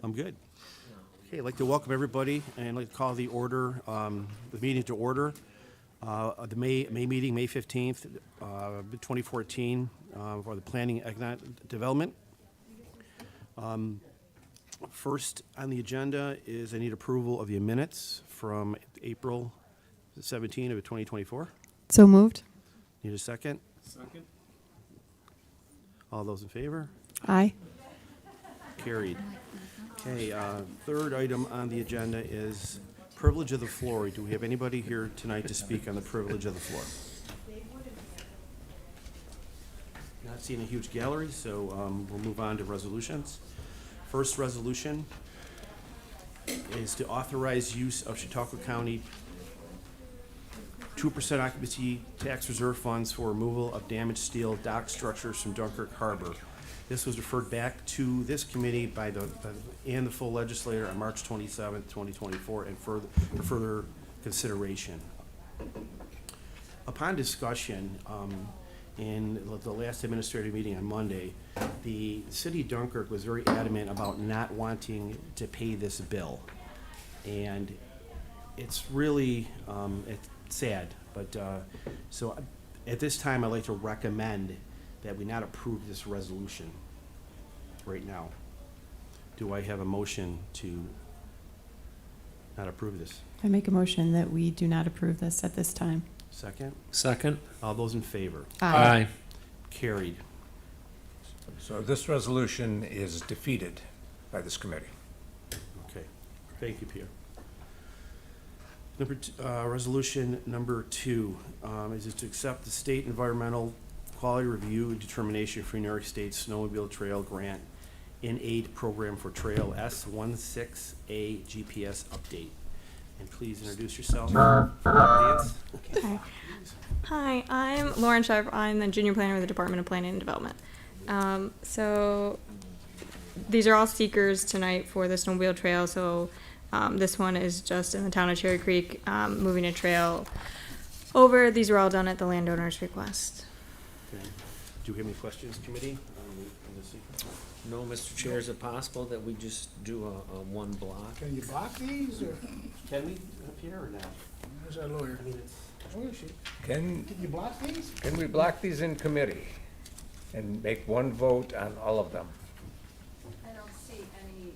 I'm good. Okay, I'd like to welcome everybody and I'd like to call the meeting to order. The May meeting, May 15th, 2014, for the Planning and Economic Development. First on the agenda is I need approval of the minutes from April 17 of 2024. So moved. Need a second? Second. All those in favor? Aye. Carried. Okay, third item on the agenda is privilege of the floor. Do we have anybody here tonight to speak on the privilege of the floor? Not seeing a huge gallery, so we'll move on to resolutions. First resolution is to authorize use of Chautauqua County 2% occupancy tax reserve funds for removal of damaged steel dock structures from Dunkirk Harbor. This was referred back to this committee by the full legislature on March 27th, 2024, and for further consideration. Upon discussion, in the last administrative meeting on Monday, the city of Dunkirk was very adamant about not wanting to pay this bill. And it's really, it's sad, but, so at this time, I'd like to recommend that we not approve this resolution right now. Do I have a motion to not approve this? I make a motion that we do not approve this at this time. Second? Second. All those in favor? Aye. Carried. So this resolution is defeated by this committee. Okay, thank you, Pierre. Resolution number 2 is to accept the state environmental quality review and determination for New York State Snowmobile Trail Grant in Aid Program for Trail S16A GPS update. And please introduce yourself. Audience. Okay. Hi, I'm Lauren Sharp. I'm the junior planner with the Department of Planning and Development. So these are all seekers tonight for the snowmobile trail. So this one is just in the town of Cherry Creek, moving a trail over. These were all done at the landowner's request. Okay. Do you have any questions, committee? On this seeker? No, Mr. Chair, is it possible that we just do a one block? Can you block these, or, Can we, Pierre, or not? where's our lawyer? I mean, it's. Where is she? Can Can you block these? we block these in committee and make one vote on all of them? I don't see any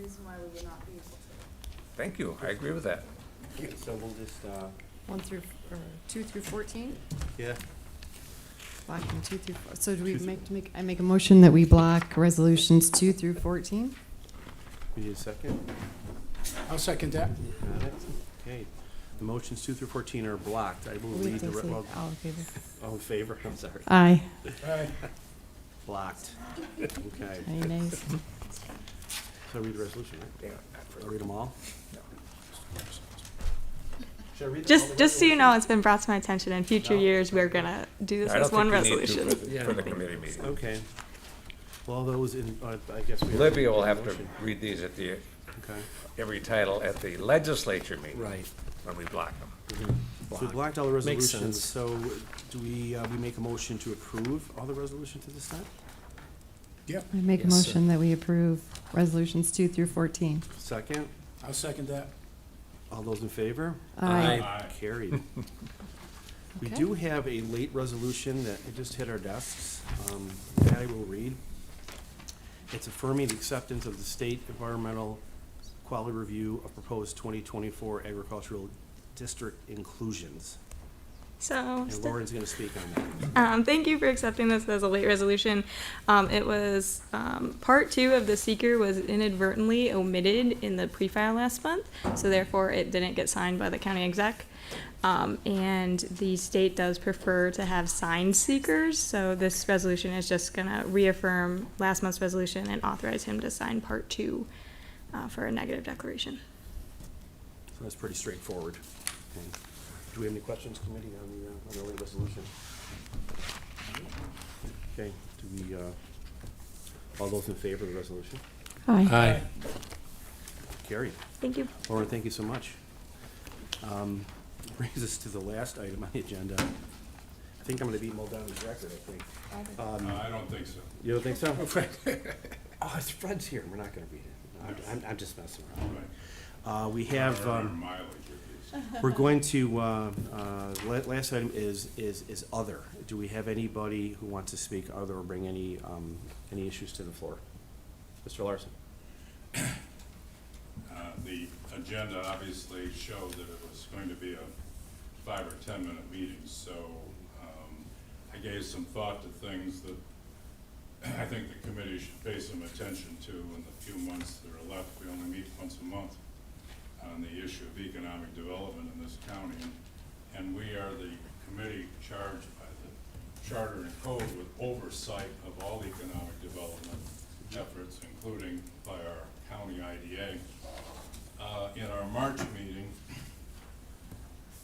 reason why we would not be able to. Thank you, I agree with that. Okay, so we'll just, 2 through 14? yeah, Blocking 2 through 4. So do 2 we through- I make a motion that we block resolutions 2 through 14? we need a second. I'll second that. Got it. Okay, the motions 2 through 14 are blocked. I will We read have the, to say well, all in favor. all in favor, I'm sorry. Aye. Aye. Blocked. Okay, Any nays? so read the resolution, right? Yeah, not for- I'll read them all? no. Should I read all Just the so you know, it's been brought to my attention. In future No. years, we're gonna do this I don't as one think you need to resolution. for the- Yeah. For the committee meeting. Okay. Well, those in, I guess we. Olivia will have to Motion. read these at the, Okay, every title at the legislature meeting. right. When we block them. So we blocked all the Makes resolutions, sense. so do we make a motion to approve all the resolutions at this time? Yep, I make a Yes, sir. motion that we approve resolutions 2 through 14. Second, I'll second that. all those in favor? Aye. Carried. We Okay. do have a late resolution that just hit our desks, that I will read. It's affirming the acceptance of the state environmental quality review of proposed 2024 agricultural district inclusions. So, And Lauren's gonna speak on that. thank you for accepting this as a late resolution. It was part 2 of the seeker was inadvertently omitted in the pre-file last month, so therefore it didn't get signed by the county exec. And the state does prefer to have signed seekers, so this resolution is just gonna reaffirm last month's resolution and authorize him to sign part 2 for a negative declaration. So that's pretty straightforward. Okay. Do we have any questions, committee, on the late resolution? Okay, do we, all those in favor of the resolution? Aye. Aye. Carried. Thank you. Lauren, thank you so much. Brings us to the last item on the agenda. I think I'm gonna beat Muldowney's record, I think. I don't think so. You don't think so? Oh, it's Fred's here. We're not gonna read it. I'm just messing around. We have, we're going to, last item is other. Do we have anybody who wants to speak other or bring any issues to the floor? Mr. Larson? The agenda obviously showed that it was going to be a 5 or 10 minute meeting, so I gave some thought to things that I think the committee should pay some attention to in the few months that are left. We only meet once a month on the issue of economic development in this county, and we are the committee charged by the Charter and Code with oversight of all economic development efforts, including by our county IDA. In our March meeting,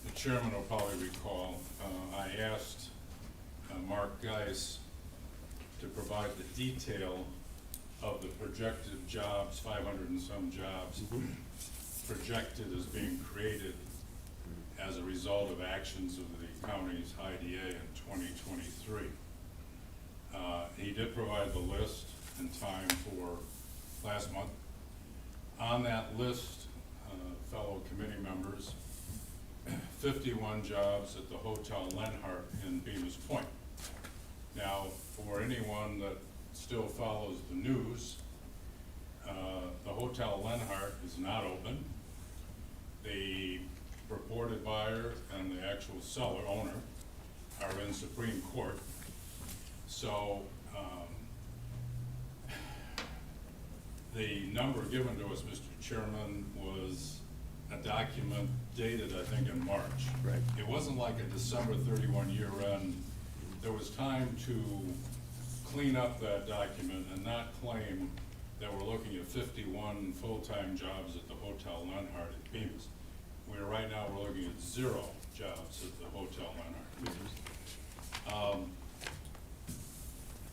the chairman will probably recall, I asked Mark Geis to provide the detail of the projected jobs, 500 and some jobs, projected as being created as a result of actions of the county's IDA in 2023. He did provide the list in time for last month. On that list, fellow committee members, 51 jobs at the Hotel Lenhart in Bemis Point. Now, for anyone that still follows the news, the Hotel Lenhart is not open. The purported buyer and the actual seller, owner, are in Supreme Court. So the number given to us, Mr. Chairman, was a document dated, I think, in March. Right. It wasn't like a December 31 year end. There was time to clean up that document and not claim that we're looking at 51 full-time jobs at the Hotel Lenhart at Bemis. Right now, we're looking at 0 jobs at the Hotel Lenhart.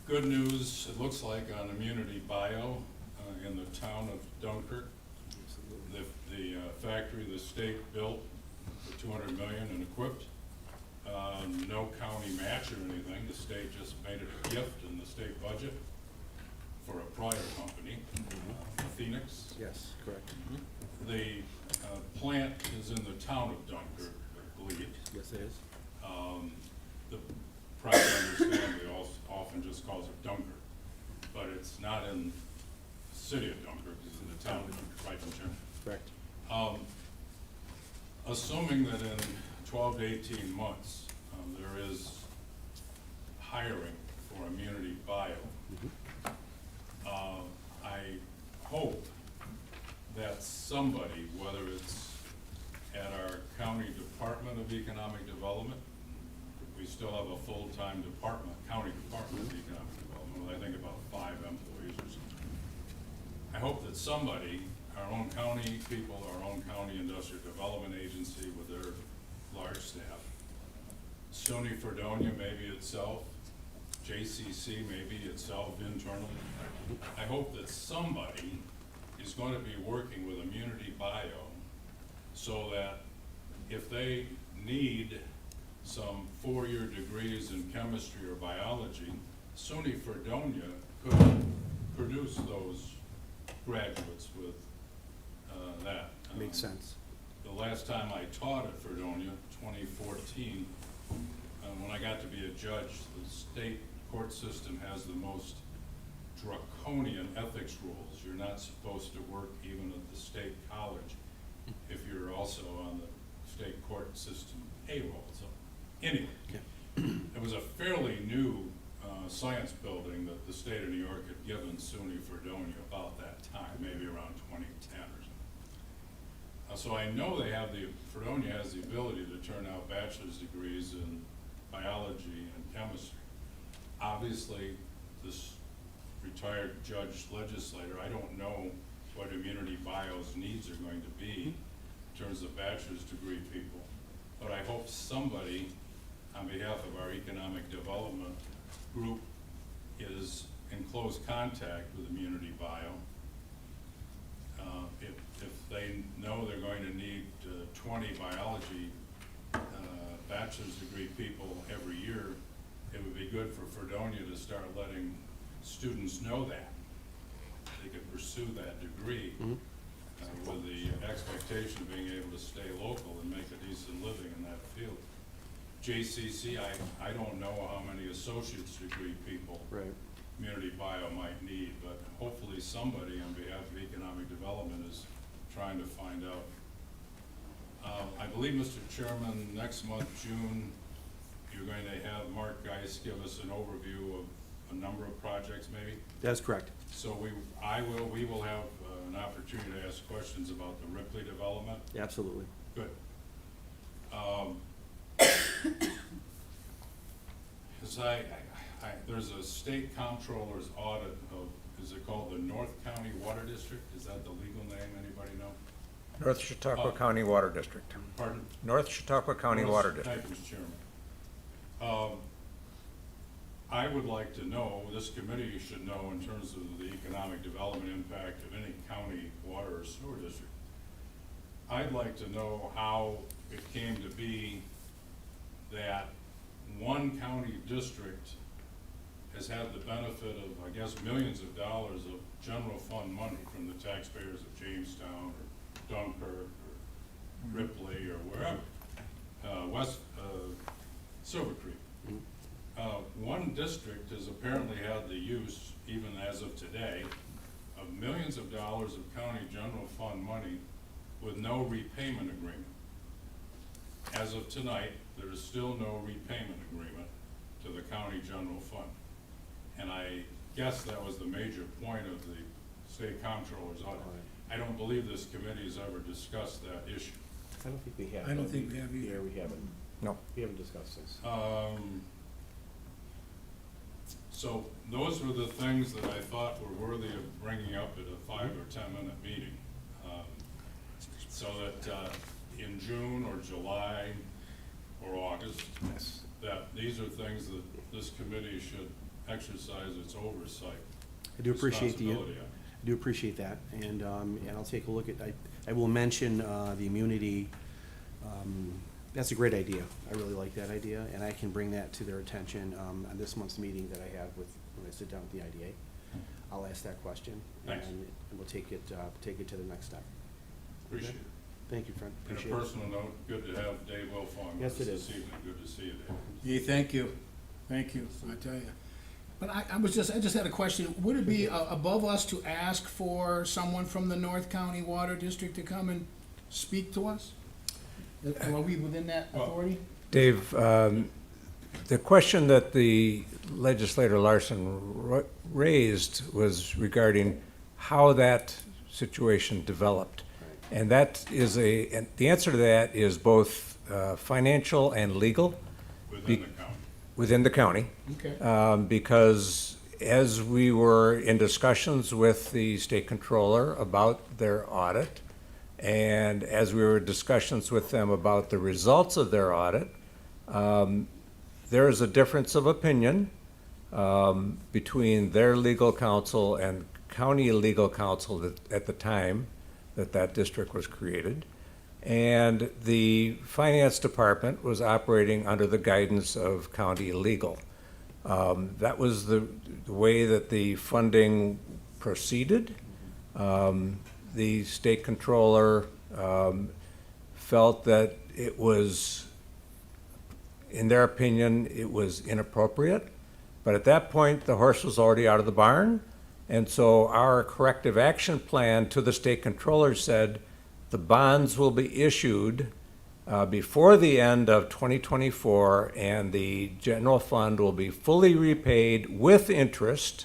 Good news, it looks like, on Immunity Bio in the town of Dunkirk. The factory the state built for $200 million and equipped. No county match or anything. The state just made it a gift in the state budget for a prior company, Phoenix. Yes, correct. The plant is in the town of Dunkirk, I believe. Yes, it is. The private understanding often just calls it Dunkirk, but it's not in the city of Dunkirk, it's in the town of Dunkirk, right, Jim? Correct. Assuming that in 12 to 18 months, there is hiring for Immunity Bio, I hope that somebody, whether it's at our county Department of Economic Development, we still have a full-time department, county Department of Economic Development, with I think about 5 employees or something. I hope that somebody, our own county people, our own county industrial development agency with their large staff, SUNY Fredonia maybe itself, JCC maybe itself internally. I hope that somebody is going to be working with Immunity Bio so that if they need some 4-year degrees in chemistry or biology, SUNY Fredonia could produce those graduates with that. Makes sense. The last time I taught at Fredonia, 2014, when I got to be a judge, the state court system has the most draconian ethics rules. You're not supposed to work even at the state college if you're also on the state court system payroll. So anyway, it was a fairly new science building that the state of New York had given SUNY Fredonia about that time, maybe around 2010 or something. So I know they have Fredonia has the ability to turn out bachelor's degrees in biology and chemistry. Obviously, this retired judge legislator, I don't know what Immunity Bio's needs are going to be in terms of bachelor's degree people, but I hope somebody on behalf of our economic development group is in close contact with Immunity Bio. If they know they're going to need 20 biology bachelor's degree people every year, it would be good for Fredonia to start letting students know that. they could pursue that degree with the expectation of being able to stay local and make a decent living in that field. JCC, I don't know how many associate's degree people Right. community bio might need, but hopefully somebody on behalf of economic development is trying to find out. I believe, Mr. Chairman, next month, June, you're going to have Mark Geis give us an overview of a number of projects maybe. That's correct. So we will have an opportunity to ask questions about the Ripley development. Absolutely. Good. Cause there's a state comptroller's audit of, is it called the North County Water District? Is that the legal name? Anybody know? North Chautauqua County Water District. Pardon? North Chautauqua County Water District. Thank you, Mr. Chairman. I would like to know, this committee should know in terms of the economic development impact of any county water or sewer district. I'd like to know how it came to be that one county district has had the benefit of, I guess, millions of dollars of general fund money from the taxpayers of Jamestown or Dunkirk or Ripley or wherever, Silver Creek. One district has apparently had the use, even as of today, of millions of dollars of county general fund money with no repayment agreement. As of tonight, there is still no repayment agreement to the county general fund. And I guess that was the major point of the state comptroller's audit. I don't believe this committee has ever discussed that issue. I don't think we have. I don't think we have either. Yeah, we haven't. No. We haven't discussed this. So those were the things that I thought were worthy of bringing up at a 5 or 10 minute meeting. So that in June or July or August, Yes. that these are things that this committee should exercise its oversight. I do appreciate the, responsibility on. I do appreciate that, and I'll take a look at, I will mention the immunity. That's a great idea. I really like that idea, and I can bring that to their attention on this month's meeting that I have with, when I sit down with the IDA. I'll ask that question, Thanks. and we'll take it to the next step. Appreciate it. Thank you, friend. On Appreciate a it. personal note, good to have Dave Wilfong with Yes, us it this is. evening. Good to see you, Dave. Yeah, thank you. Thank you, I tell you. But I just had a question. Would it be above us to ask for someone from the North County Water District to come and speak to us? Are we within that authority? Dave, the question that the legislator Larson raised was regarding how that situation developed. And that is and the answer to that is both financial and legal Within the county. within the county. Okay. Because as we were in discussions with the state controller about their audit, and as we were in discussions with them about the results of their audit, there is a difference of opinion between their legal counsel and county legal counsel at the time that district was created. And the finance department was operating under the guidance of county legal. That was the way that the funding proceeded. The state controller felt that it was, in their opinion, it was inappropriate. But at that point, the horse was already out of the barn. And so our corrective action plan to the state controller said, the bonds will be issued before the end of 2024, and the general fund will be fully repaid with interest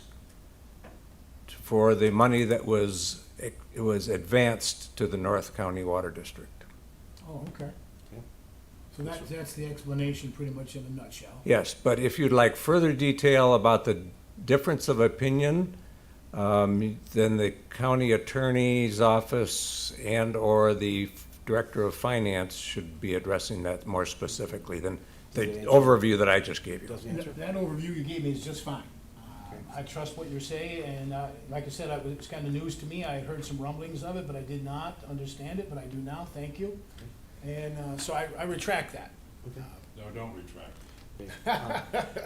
for the money that was advanced to the North County Water District. Oh, okay. So that's the explanation pretty much in a nutshell. Yes, but if you'd like further detail about the difference of opinion, then the county attorney's office and/or the director of finance should be addressing that more specifically than the overview that I just gave you. Doesn't And answer. that overview you gave me is just fine. I trust what you're saying, and like I said, it's kind of news to me. I heard some rumblings of it, but I did not understand it, but I do now. Thank you. And so I retract that. No, don't retract. Okay.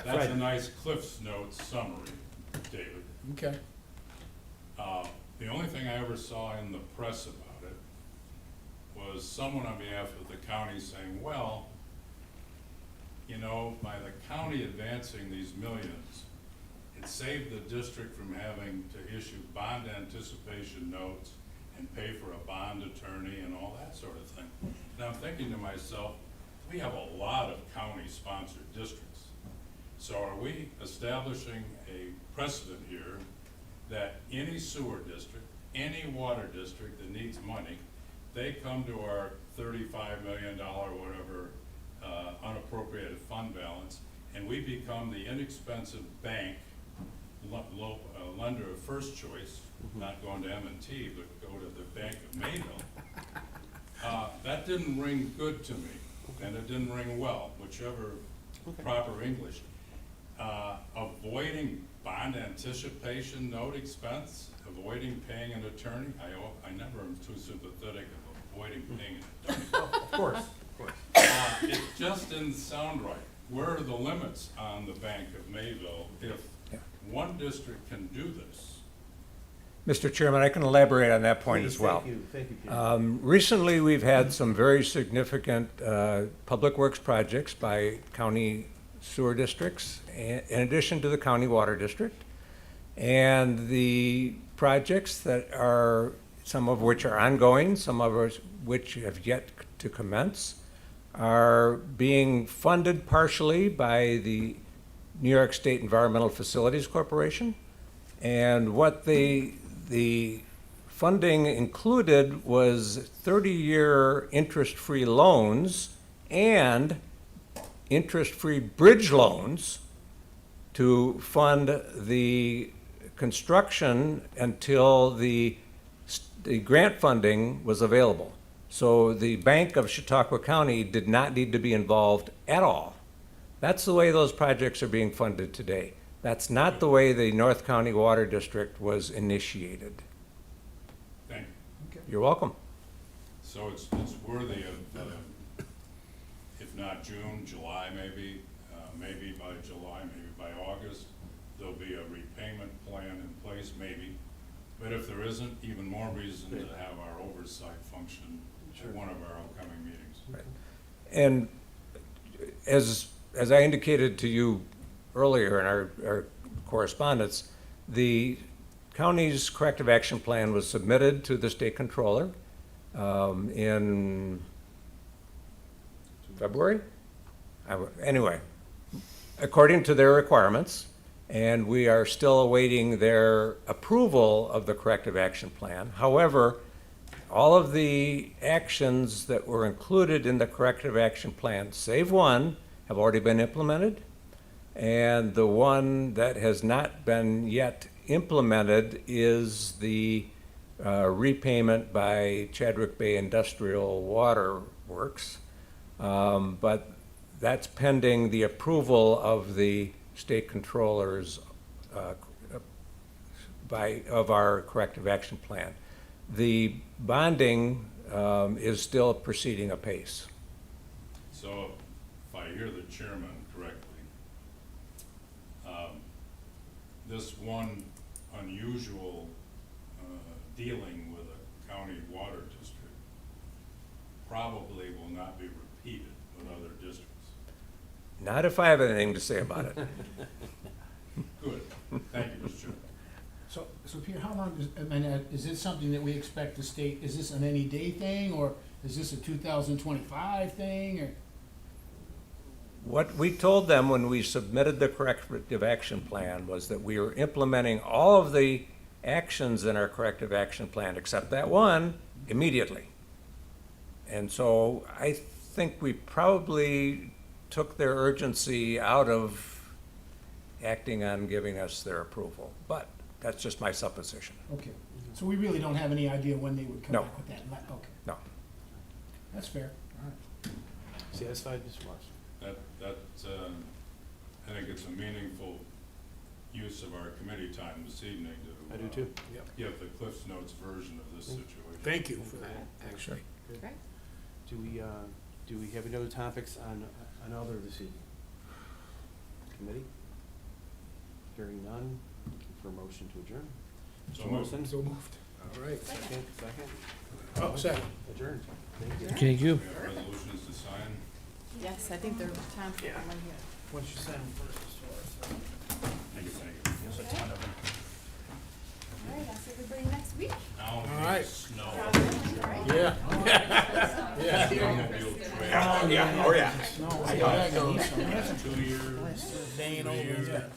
That's a nice Cliff's Notes summary, David. Okay. The only thing I ever saw in the press about it was someone on behalf of the county saying, well, you know, by the county advancing these millions, it saved the district from having to issue bond anticipation notes and pay for a bond attorney and all that sort of thing. And I'm thinking to myself, we have a lot of county-sponsored districts. So are we establishing a precedent here that any sewer district, any water district that needs money, they come to our $35 million, whatever, unappropriated fund balance, and we become the inexpensive bank, lender of first choice, not going to M&T, but go to the Bank of Mayville. That didn't ring good to me, and it didn't ring well, whichever proper English. Avoiding bond anticipation note expense, avoiding paying an attorney. I never am too sympathetic of avoiding paying an attorney. Of course. It just didn't sound right. Where are the limits on the Bank of Mayville if one district can do this? Mr. Chairman, I can elaborate on that point Please, as well. Thank you, Peter. Recently, we've had some very significant public works projects by county sewer districts, in addition to the county water district. And the projects that are, some of which are ongoing, some of which have yet to commence, are being funded partially by the New York State Environmental Facilities Corporation. And what the funding included was 30-year interest-free loans and interest-free bridge loans to fund the construction until the grant funding was available. So the Bank of Chautauqua County did not need to be involved at all. That's the way those projects are being funded today. That's not the way the North County Water District was initiated. Thank you. You're welcome. So it's worthy of, if not June, July maybe, maybe by July, maybe by August, there'll be a repayment plan in place, maybe. But if there isn't, even more reason to have our oversight function at one of our upcoming meetings. Right. And as I indicated to you earlier in our correspondence, the county's corrective action plan was submitted to the state controller in February? Anyway, according to their requirements, and we are still awaiting their approval of the corrective action plan. However, all of the actions that were included in the corrective action plan, save one, have already been implemented. And the one that has not been yet implemented is the repayment by Chadwick Bay Industrial Water Works. But that's pending the approval of the state controllers of our corrective action plan. The bonding is still proceeding apace. So if I hear the chairman correctly, this one unusual dealing with a county water district probably will not be repeated with other districts. Not if I have anything to say about it. Good. Thank you, Mr. Chairman. So Peter, how long is this something that we expect the state, is this an any day thing, or is this a 2025 thing, or? What we told them when we submitted the corrective action plan was that we were implementing all of the actions in our corrective action plan, except that one, immediately. And so I think we probably took their urgency out of acting on giving us their approval. But that's just my supposition. Okay, so we really don't have any idea when they would come No. back with that? Okay, No. that's fair, all right. Satisfied, Mr. Morris? I think it's a meaningful use of our committee time this evening to I do too. give the Cliff's Notes version of this situation. Thank you for that, Sure. Good. Do we have any other topics on other this evening? Committee? Hearing none, looking for a motion to adjourn. So Mr. moved. Morrison? So moved. All right. Oh, second. Adjourned. Thank you. We have resolutions to sign. Yes, I think they're time for one here. Once you sign them first, Thank you, thank you. there's a ton of them. All right, I'll see everybody next week. Now, All right. snow. Yeah. Yeah. Snowmobile trail. Oh, yeah. Oh, yeah. No, how that goes. 2 years. They ain't over yet.